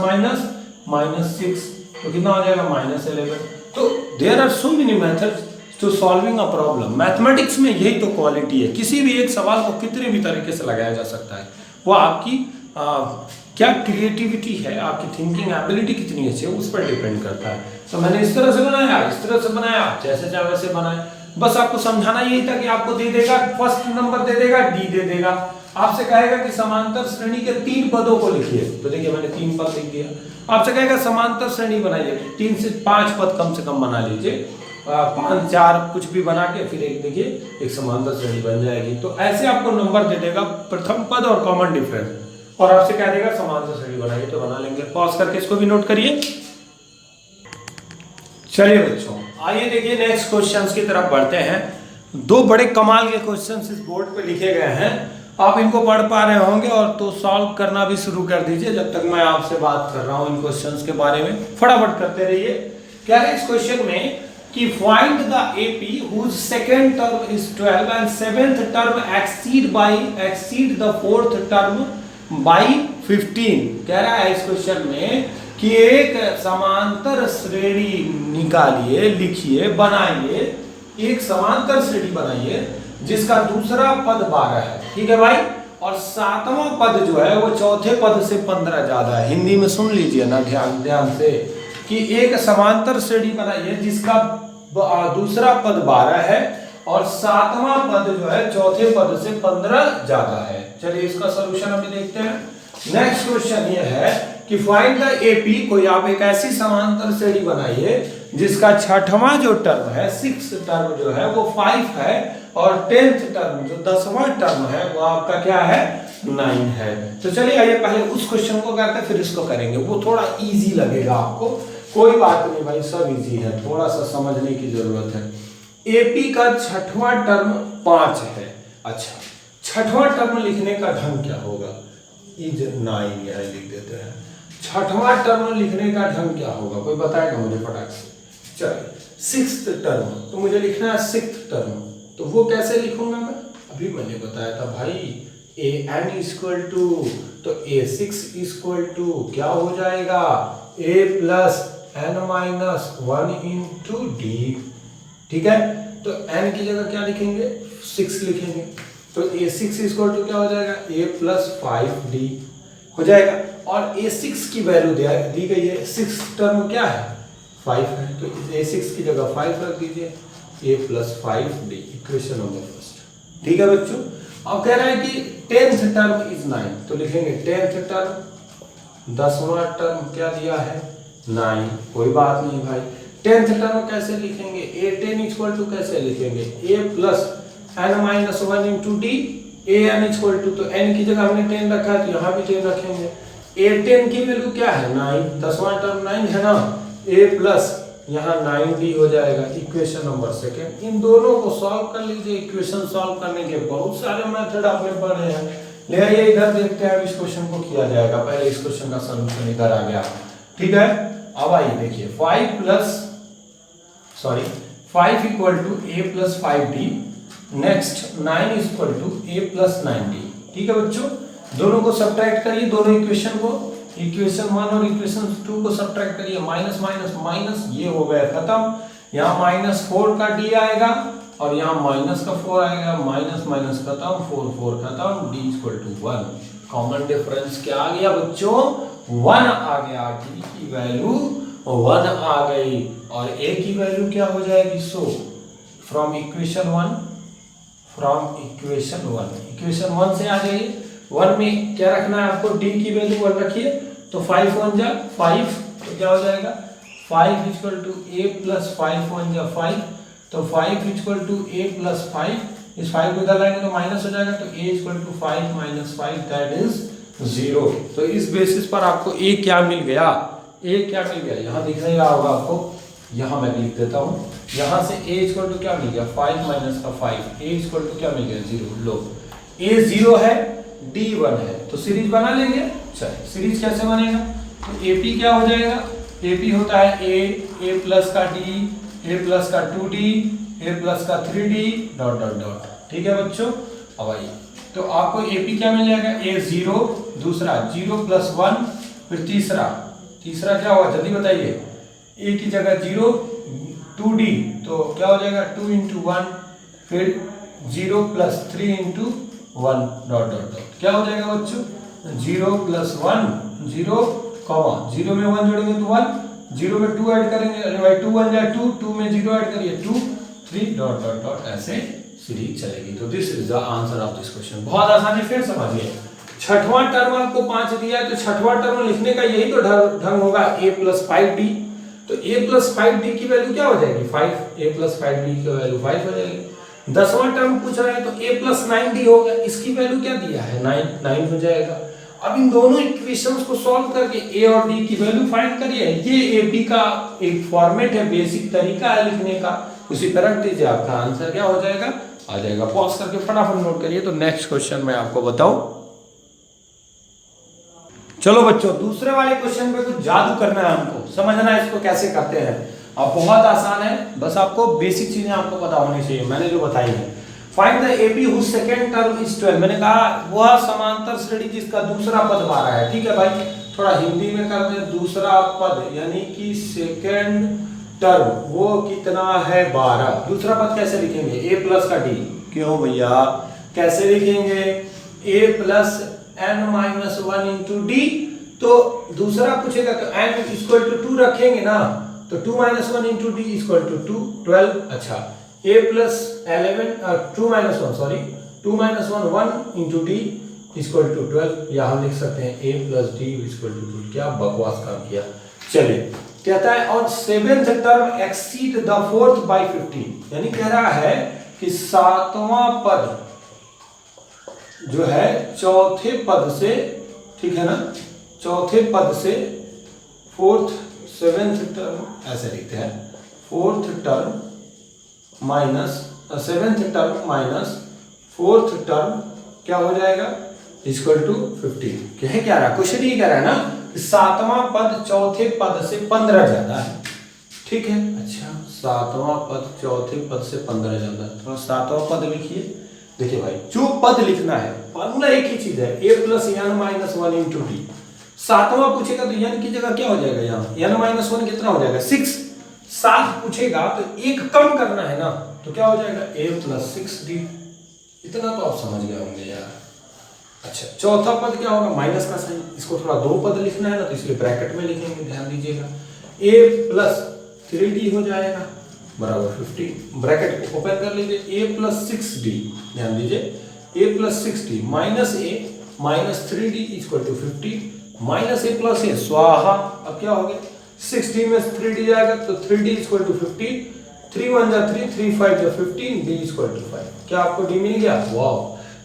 -6, तो कितना हो जाएगा, -11। तो there are so many methods to solving a problem. Mathematics में यही तो क्वालिटी है, किसी भी एक सवाल को कितने भी तरीके से लगाया जा सकता है, वो आपकी क्या क्रिएटिविटी है, आपकी थिंकिंग एबिलिटी कितनी अच्छी है उस पर डिपेंड करता है। तो मैंने इस तरह से बनाया, इस तरह से बनाया, जैसे चाहे वैसे बनाए, बस आपको समझाना यही था कि आपको दे देगा, फर्स्ट नंबर दे देगा, D दे देगा, आपसे कहेगा कि समांतर श्रेणी के 3 पदों को लिखिए, तो देखिए मैंने 3 पद लिख दिया। आपसे कहेगा समांतर श्रेणी बनाइए, तो 3 से 5 पद कम से कम बना लीजिए, 5 4 कुछ भी बना के फिर एक देखिए एक समांतर श्रेणी बन जाएगी। तो ऐसे आपको नंबर दे देगा, प्रथम पद और कॉमन डिफरेंस, और आपसे कह देगा समांतर श्रेणी बनाइए, तो बना लेंगे। पॉज करके इसको भी नोट करिए। चलिए बच्चों, आइए देखिए नेक्स्ट क्वेश्चंस की तरफ बढ़ते हैं। 2 बड़े कमाल के क्वेश्चंस इस बोर्ड पे लिखे गए हैं, आप इनको पढ़ पा रहे होंगे और तो सॉल्व करना भी शुरू कर दीजिए जब तक मैं आपसे बात कर रहा हूं इन क्वेश्चंस के बारे में, फटाफट करते रहिए। क्या है इस क्वेश्चन में कि find the AP whose second term is 12 and seventh term exceed the fourth term by 15। कह रहा है इस क्वेश्चन में कि एक समांतर श्रेणी निकालिए, लिखिए, बनाइए, एक समांतर श्रेणी बनाइए जिसका दूसरा पद 12 है, ठीक है भाई, और 7वां पद जो है वो चौथे पद से 15 ज्यादा है। हिंदी में सुन लीजिए ना ध्यान से कि एक समांतर श्रेणी बनाइए जिसका दूसरा पद 12 है और 7वां पद जो है चौथे पद से 15 ज्यादा है। चलिए इसका सॉल्यूशन अभी देखते हैं। नेक्स्ट क्वेश्चन ये है कि फाइंड द AP, कोई आप एक ऐसी समांतर श्रेणी बनाइए जिसका 6वां जो टर्म है, 6th टर्म जो है वो 5 है और 10th टर्म जो 10वां टर्म है वो आपका क्या है, 9 है। तो चलिए आइए पहले उस क्वेश्चन को करते हैं फिर इसको करेंगे, वो थोड़ा इजी लगेगा आपको। कोई बात नहीं भाई, सब इजी है, थोड़ा सा समझने की जरूरत है। AP का 6वां टर्म 5 है। अच्छा, 6वां टर्म लिखने का ढंग क्या होगा, इज 9 यह लिख देते हैं। 6वां टर्म लिखने का ढंग क्या होगा, कोई बताएगा मुझे फटाक से। चलिए 6th टर्म, तो मुझे लिखना है 6th टर्म, तो वो कैसे लिखूंगा मैं, अभी मैंने बताया था भाई ए एन इक्वल टू, तो A6 इक्वल टू क्या हो जाएगा, A plus n minus 1 into d. ठीक है, तो n की जगह क्या लिखेंगे, 6 लिखेंगे, तो A6 इक्वल टू क्या हो जाएगा, A प्लस 5D हो जाएगा। और A6 की वैल्यू दी गई है, 6 टर्म क्या है, 5 है, तो A6 की जगह 5 रख दीजिए, A plus 5D, equation number first. ठीक है बच्चों, अब कह रहा है कि 10th टर्म इज 9, तो लिखेंगे 10th टर्म, 10वां टर्म क्या दिया है, 9, कोई बात नहीं भाई। 10th टर्म कैसे लिखेंगे, A10 इक्वल टू कैसे लिखेंगे, A plus n minus 1 into d, a n equal to, तो n की जगह हमने 10 रखा है, तो यहाँ भी 10 रखेंगे। A10 की वैल्यू क्या है, 9, 10वां टर्म 9 है ना, A प्लस यहाँ 9D हो जाएगा, इक्वेशन नंबर सेकेंड। इन दोनों को सॉल्व कर लीजिए। इक्वेशन सॉल्व करने के बहुत सारे मेथड आपने पढ़े हैं, ले आइए इधर, देखते हैं इस क्वेश्चन को किया जाएगा। पहले इस क्वेश्चन का सॉल्यूशन इधर आ गया, ठीक है। अब आइए देखिए, 5 equal to A plus 5D, next 9 equal to A plus 9D। ठीक है बच्चों, दोनों को सब्ट्रैक्ट करिए, दोनों इक्वेशन को, इक्वेशन 1 और इक्वेशन 2 को सब्ट्रैक्ट करिए, माइनस माइनस माइनस, ये हो गया खत्म। यहाँ -4 का D आएगा और यहाँ माइनस का 4 आएगा, माइनस माइनस खत्म, 4 4 खत्म, D equal to 1। Common difference क्या आ गया बच्चों, 1 आ गया। D की वैल्यू 1 आ गई और A की वैल्यू क्या हो जाएगी, सो फ्रॉम इक्वेशन 1 से आ जाइए। 1 में क्या रखना है आपको, D की वैल्यू 1 रखिए, तो 5 1 जा 5, तो क्या हो जाएगा 5 इक्वल टू A प्लस 5 1 जा 5, तो 5 इक्वल टू A प्लस 5, इस 5 को इधर लाएंगे तो माइनस हो जाएगा, तो A equal to 5 minus 5 that is 0। तो इस बेसिस पर आपको A क्या मिल गया, A क्या मिल गया, यहाँ दिख नहीं रहा होगा आपको, यहाँ मैं लिख देता हूँ, यहाँ से A इक्वल टू क्या मिल गया, 5 माइनस का 5, A इक्वल टू क्या मिल गया, 0। लो A 0 है, D 1 है, तो सीरीज बना लेंगे। चलिए सीरीज कैसे बनेगा, तो AP क्या हो जाएगा, AP होता है A प्लस का D, A प्लस का 2D, A प्लस का 3D डॉट डॉट डॉट। ठीक है बच्चों, अब आइए, तो आपको AP क्या मिल जाएगा, A 0, दूसरा 0 प्लस 1, फिर तीसरा क्या होगा, जल्दी बताइए, A की जगह 0, 2D, तो क्या हो जाएगा 2 इंटू 1, फिर 0 plus 3 into 1 dot dot dot, क्या हो जाएगा बच्चों, 0 प्लस 1, 0 कॉमा 0 में 1 जोड़ेंगे तो 1, 0 में 2 ऐड करेंगे, अरे भाई 2 1 जाए 2, 2 में 0 ऐड करिए 2, 3 डॉट डॉट डॉट, ऐसे सीरीज चलेगी। तो this is the answer of this question. बहुत आसानी, फिर समझिए, छठवां टर्म आपको 5 दिया है, तो छठवां टर्म लिखने का यही तो ढंग होगा, A प्लस 5D, तो A प्लस 5D की वैल्यू क्या हो जाएगी, 5, A प्लस 5D की वैल्यू 5 हो जाएगी। 10वां टर्म पूछ रहा है तो A प्लस 9D हो गया, इसकी वैल्यू क्या दिया है, 9 हो जाएगा। अब इन दोनों इक्वेशंस को सॉल्व करके A और D की वैल्यू फाइंड करिए। ये AP का एक फॉर्मेट है, बेसिक तरीका है लिखने का, उसी पर रख दीजिए, आपका आंसर क्या हो जाएगा, आ जाएगा। पॉज करके फटाफट नोट करिए। तो नेक्स्ट क्वेश्चन मैं आपको बताऊं, चलो बच्चों, दूसरे वाले क्वेश्चन पे कुछ जादू करना है हमको, समझना है इसको कैसे करते हैं। अब बहुत आसान है, बस आपको बेसिक चीजें आपको पता होनी चाहिए, मैंने जो बताई है। Find the AP whose second term is 12, मैंने कहा वह समांतर श्रेणी जिसका दूसरा पद 12 है। ठीक है भाई, थोड़ा हिंदी में कर दे, दूसरा पद यानी कि सेकंड टर्म वो कितना है, 12। दूसरा पद कैसे लिखेंगे, A प्लस का D, क्यों भैया, कैसे लिखेंगे, A plus n minus 1 into D, तो दूसरा पूछेगा तो n इक्वल टू 2 रखेंगे ना, तो 2 minus 1 into d equal to 2, 12। अच्छा, A plus 2 minus 1 1 into d equal to 12, या हम लिख सकते हैं A plus d equal to 2। क्या बकवास काम किया। चलिए, कहता है और 7th term exceed the 4th bye 15, यानी कह रहा है कि 7वां पद जो है चौथे पद से, ठीक है ना, चौथे पद से 7th टर्म ऐसे लिखते हैं, 4th term minus 7th term minus 4th term क्या हो जाएगा, इक्वल टू 15। क्या रहा क्वेश्चन, ये कह रहा है ना कि 7वां पद चौथे पद से 15 ज्यादा है। ठीक है, अच्छा 7वां पद चौथे पद से 15 ज्यादा है, तो 7वां पद लिखिए, देखिए भाई, जो पद लिखना है फॉर्मूला एक ही चीज है, a plus n minus 1 into D. सातवां पूछेगा तो n की जगह क्या हो जाएगा, यहाँ n माइनस 1 कितना हो जाएगा 6। 7 पूछेगा तो एक कम करना है ना, तो क्या हो जाएगा a प्लस 6d। इतना तो आप समझ गए होंगे यार। अच्छा, चौथा पद क्या होगा, माइनस का साइन। इसको थोड़ा दो पद लिखना है ना, तो इसलिए ब्रैकेट में लिखेंगे, ध्यान दीजिएगा। a प्लस 3d हो जाएगा बराबर 50, ब्रैकेट को ओपन कर लीजिए, a प्लस 6d, ध्यान दीजिए a plus 6d minus a minus 3d equal to 50 minus a plus a स्वाहा। अब क्या हो गया, 6d में 3d जाएगा तो 3d इक्वल टू 50, 3 1 जा 3, 3 5 जा 15, d इक्वल टू 5। क्या आपको d मिल गया? वाह,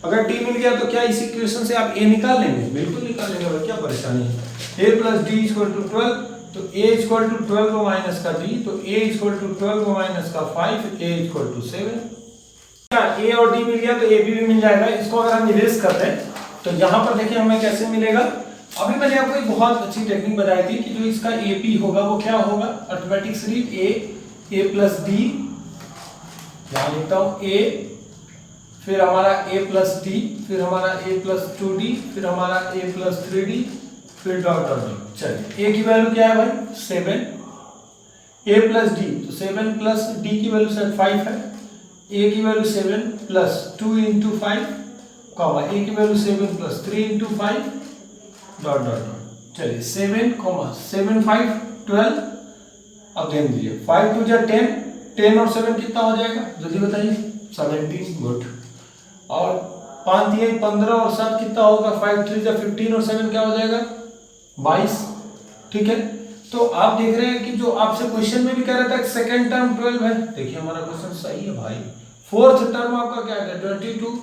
अगर d मिल गया तो क्या इस इक्वेशन से आप a निकाल लेंगे? बिल्कुल निकाल लेंगे भाई, क्या परेशानी है। a plus d equal to 12, तो a इक्वल टू 12 माइनस का d, तो a इक्वल टू 12 माइनस का 5, a इक्वल टू 7। a और d मिल गया तो a भी मिल जाएगा। इसको अगर हम इरेज कर दें तो यहाँ पर देखिए हमें कैसे मिलेगा। अभी मैंने आपको एक बहुत अच्छी टेक्निक बताई थी कि जो इसका AP होगा वो क्या होगा, arithmetic series a plus d, यहाँ लिखता हूँ a, फिर हमारा a प्लस d, फिर हमारा a प्लस 2d, फिर हमारा a प्लस 3d, फिर डॉट डॉट डॉट। चलिए a की वैल्यू क्या है भाई 7, a प्लस d, तो 7 प्लस d की वैल्यू 5 है, a की value 7 plus 2 into 5, comma a की value 7 plus 3 into 5, dot dot dot. चलिए 7 7 5 12। अब ध्यान दीजिए 5 2 जा 10, 10 और 7 कितना हो जाएगा जल्दी बताइए, 17। गुड। और 5 3 15 और 7 कितना होगा, 5 3 जा 15 और 7 क्या हो जाएगा 22। ठीक है, तो आप देख रहे हैं कि जो आपसे क्वेश्चन में भी कह रहा था सेकंड टर्म 12 है, देखिए हमारा क्वेश्चन सही है भाई। फोर्थ टर्म आपका क्या है 22,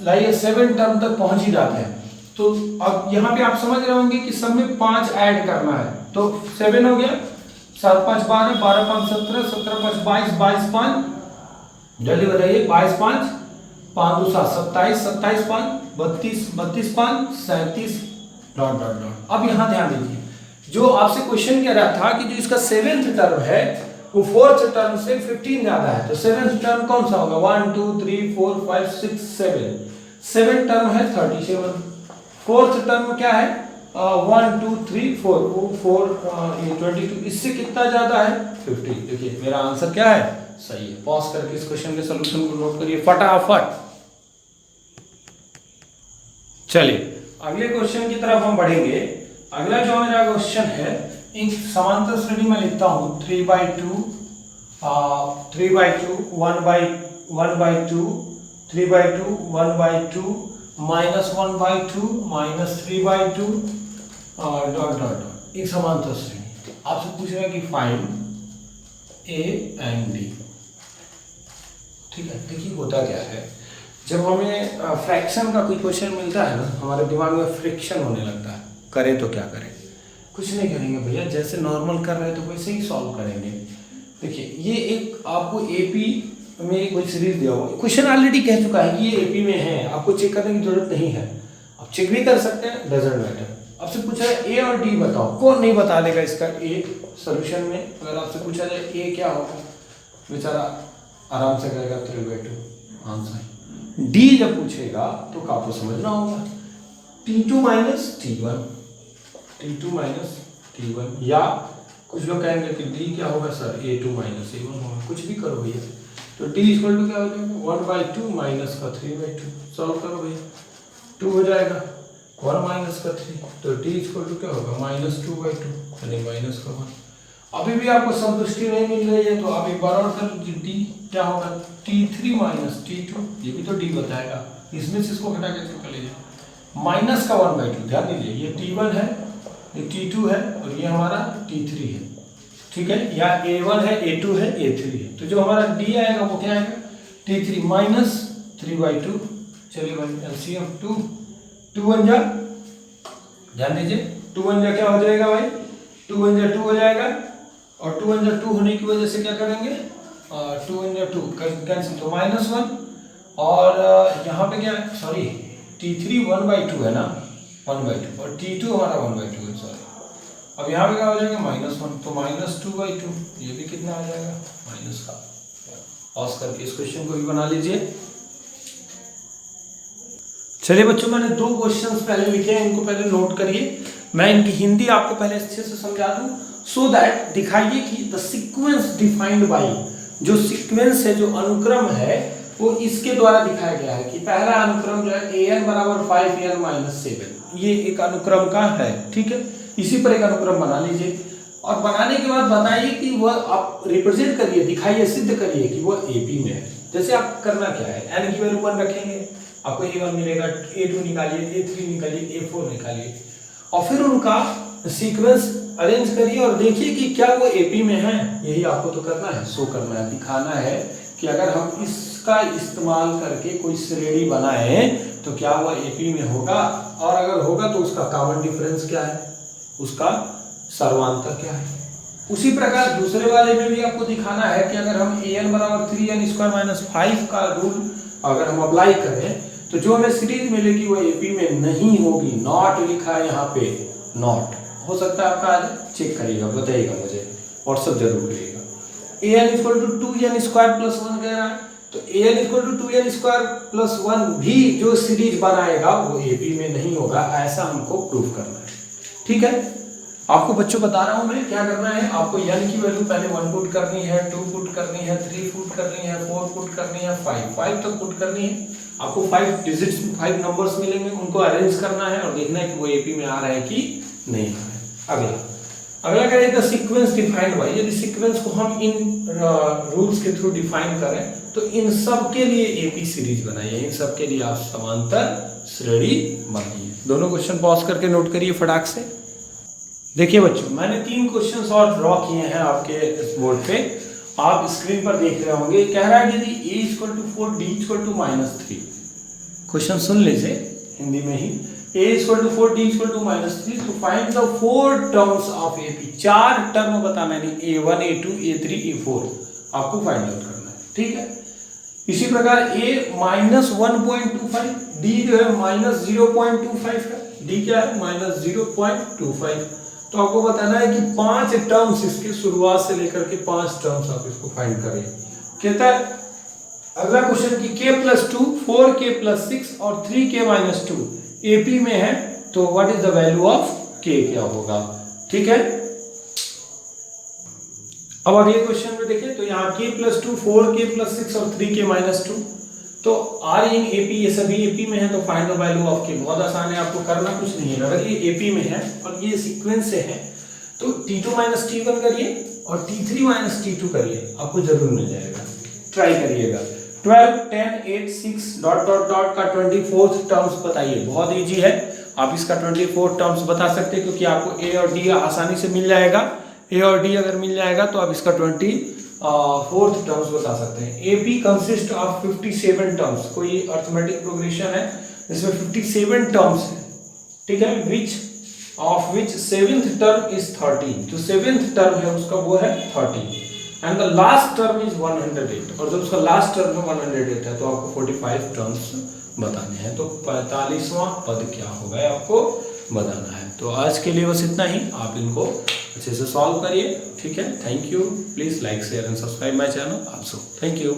लाइए 7 टर्म तक पहुंच ही जाते हैं। तो अब यहाँ पे आप समझ रहे होंगे कि सब में 5 ऐड करना है, तो 7 हो गया, 7 5 12, 12 5 17, 17 5 22, 22 5, जल्दी बताइए 22 5, 5 2 7 27, 27 5 32, 32 5 37, डॉट डॉट डॉट। अब यहाँ ध्यान दीजिए, जो आपसे क्वेश्चन कह रहा था कि जो इसका 7th टर्म है वो 4th टर्म से 15 ज्यादा है, तो 7th टर्म कौन सा होगा, 1 2 3 4 5 6 7, 7 टर्म है 37, 4th टर्म क्या है 1 2 3 4, वो 4 22, इससे कितना ज्यादा है 50। देखिए मेरा आंसर क्या है, सही है। पॉज करके इस क्वेश्चन के सॉल्यूशन को नोट करिए फटाफट। चलिए अगले क्वेश्चन की तरफ हम बढ़ेंगे। अगला जो मेरा क्वेश्चन है, एक समांतर श्रेणी में लिखता हूं 3/2 3/2 1/2 3/2 1/2 minus 1/2 minus 3/2 dot dot dot, एक समांतर श्रेणी। आपसे पूछ रहा है कि फाइंड a एंड d। ठीक है, देखिए होता क्या है, जब हमें फ्रैक्शन का कोई क्वेश्चन मिलता है ना, हमारे दिमाग में फ्रिक्शन होने लगता है, करें तो क्या करें, कुछ नहीं करेंगे भैया, जैसे नॉर्मल कर रहे हैं तो वैसे ही सॉल्व करेंगे। देखिए ये एक आपको एपी में कोई सीरीज दिया हुआ, क्वेश्चन ऑलरेडी कह चुका है कि ये एपी में है, आपको चेक करने की जरूरत नहीं है, आप चेक भी कर सकते हैं, डजंट मैटर। आपसे पूछा है ए और डी बताओ, कौन नहीं बता देगा इसका ए सोल्यूशन में। अगर आपसे पूछा जाए ए क्या होगा, बेचारा आराम से करेगा 3/2 आंसर। डी जब पूछेगा तो आपको समझना होगा T2 minus T1, T2 minus T1, या कुछ लोग कहेंगे कि D क्या होगा सर, A2 माइनस A1 होगा, कुछ भी करो भैया। तो D इक्वल टू क्या हो जाएगा 1/2 माइनस का 3/2, सॉल्व करो भैया, 2 हो जाएगा, 1 माइनस का 3, तो D इक्वल टू क्या होगा -2/2, यानी माइनस का 1। अभी भी आपको संतुष्टि नहीं मिल रही है तो आप एक बार और कर लीजिए, D क्या होगा T3 माइनस T2, ये भी तो D बताएगा, इसमें से इसको घटा के कर लीजिए, माइनस का 1/2। ध्यान दीजिए ये T1 है, ये T2 है और ये हमारा T3 है। ठीक है, या A1 है, A2 है, A3 है, तो जो हमारा D आएगा वो क्या आएगा T3 माइनस 3/2। चलिए भाई एलसीएम 2 1 जा, ध्यान दीजिए 2 1 जा क्या हो जाएगा भाई, 2 1 जा 2 हो जाएगा, और 2 1 जा 2 होने की वजह से क्या करेंगे 2 1 जा 2 कैंसिल, तो -1, और यहाँ पे क्या है, सॉरी T3 1/2 है ना, 1/2, और T2 हमारा 1/2 है, सॉरी। अब यहाँ पे क्या हो जाएगा -1, तो -2/2, ये भी कितना आ जाएगा माइनस का। पॉज करके इस क्वेश्चन को भी बना लीजिए। चलिए बच्चों, मैंने 2 क्वेश्चंस पहले लिखे हैं, इनको पहले नोट करिए। मैं इनकी हिंदी आपको पहले अच्छे से समझा दूं, सो दैट दिखाइए कि द सीक्वेंस डिफाइंड बाई, जो सीक्वेंस है, जो अनुक्रम है, वो इसके द्वारा दिखाया गया है कि पहला अनुक्रम जो है an बराबर 5n - 7, ये एक अनुक्रम का है। ठीक है, इसी पर एक अनुक्रम बना लीजिए और बनाने के बाद बताइए कि वह आप रिप्रेजेंट करिए, दिखाइए, सिद्ध करिए कि वह एपी में है। जैसे आप करना क्या है, n की वैल्यू 1 रखेंगे, आपको a1 मिलेगा, a2 निकालिए, a3 निकालिए, a4 निकालिए और फिर उनका सीक्वेंस अरेंज करिए और देखिए कि क्या वो एपी में है। यही आपको तो करना है, शो करना है, दिखाना है कि अगर हम इसका इस्तेमाल करके कोई श्रेणी बनाए तो क्या वह एपी में होगा, और अगर होगा तो उसका कॉमन डिफरेंस क्या है, उसका सर्वांतर क्या है। उसी प्रकार दूसरे वाले में भी आपको दिखाना है कि अगर हम an बराबर 3n² - 5 का रूल अगर हम अप्लाई करें तो जो हमें सीरीज मिलेगी वो एपी में नहीं होगी। नॉट लिखा है यहाँ पे, नॉट हो सकता है आपका, आज चेक करिएगा, बताइएगा मुझे, व्हाट्सएप जरूर करिएगा। an = 2n² + 1 कह रहा है, तो an = 2n² + 1 भी जो सीरीज बनाएगा वो एपी में नहीं होगा, ऐसा हमको प्रूव करना है। ठीक है, आपको बच्चों बता रहा हूं मैं क्या करना है। आपको n की वैल्यू पहले 1 पुट करनी है, 2 पुट करनी है, 3 पुट करनी है, 4 पुट करनी है, 5 तक पुट करनी है। आपको 5 डिजिट्स, 5 नंबर्स मिलेंगे, उनको अरेंज करना है और देखना है कि वो एपी में आ रहा है कि नहीं आ रहा है। अगला करें सीक्वेंस डिफाइंड बाय। यदि सीक्वेंस को हम इन रूल्स के थ्रू डिफाइन करें तो इन सब के लिए एपी सीरीज बनाइए, इन सब के लिए आप समांतर श्रेणी बनाइए। दोनों क्वेश्चन पॉज करके नोट करिए फटाक से। देखिए बच्चों, मैंने 3 क्वेश्चंस और ड्रॉ किए हैं आपके इस बोर्ड पे, आप स्क्रीन पर देख रहे होंगे। कह रहा है यदि a = 4 d = -3, क्वेश्चन सुन लीजिए हिंदी में ही। a = 4 d = -3, तो find the 4 terms of AP. 4 term बताना है, a1 a2 a3 a4 आपको फाइंड आउट करना है। ठीक है, इसी प्रकार a -1.25, d जो है -0.25 है, d क्या है -0.25। तो आपको बताना है कि 5 टर्म्स इसके शुरुआत से लेकर के 5 टर्म्स आप इसको फाइंड करें। कहता है अगला क्वेश्चन कि k + 2 4k + 6 और 3k - 2 एपी में है, तो what is the value of k, क्या होगा। ठीक है, अब अगले क्वेश्चन में देखें तो यहाँ k + 2 4k + 6 और 3k - 2, तो आर इन एपी, ये सभी एपी में है, तो find the value of k। बहुत आसान है, आपको करना कुछ नहीं है। अगर ये एपी में है और ये सीक्वेंस से है तो t2 - t1 करिए और t3 - t2 करिए, आपको जरूर मिल जाएगा। ट्राई करिएगा। 12 10 8 6 ... का 24th टर्म्स बताइए। बहुत इजी है, आप इसका 24 टर्म्स बता सकते हैं क्योंकि आपको a और d आसानी से मिल जाएगा। a और d अगर मिल जाएगा तो आप इसका 24th टर्म्स बता सकते हैं। AP कंसिस्ट ऑफ 57 टर्म्स, कोई अर्थमेटिक प्रोग्रेशन है जिसमें 57 टर्म्स है। ठीक है, विच 7th टर्म इज 30, जो 7th टर्म है उसका वो है 30 and the last term is 108, और जब उसका लास्ट टर्म है 108 है तो आपको 45 टर्म्स बताने हैं। तो 45वां पद क्या होगा आपको बताना है। तो आज के लिए बस इतना ही, आप इनको अच्छे से सॉल्व करिए। ठीक है, thank you. Please like share and subscribe my channel. Also thank you.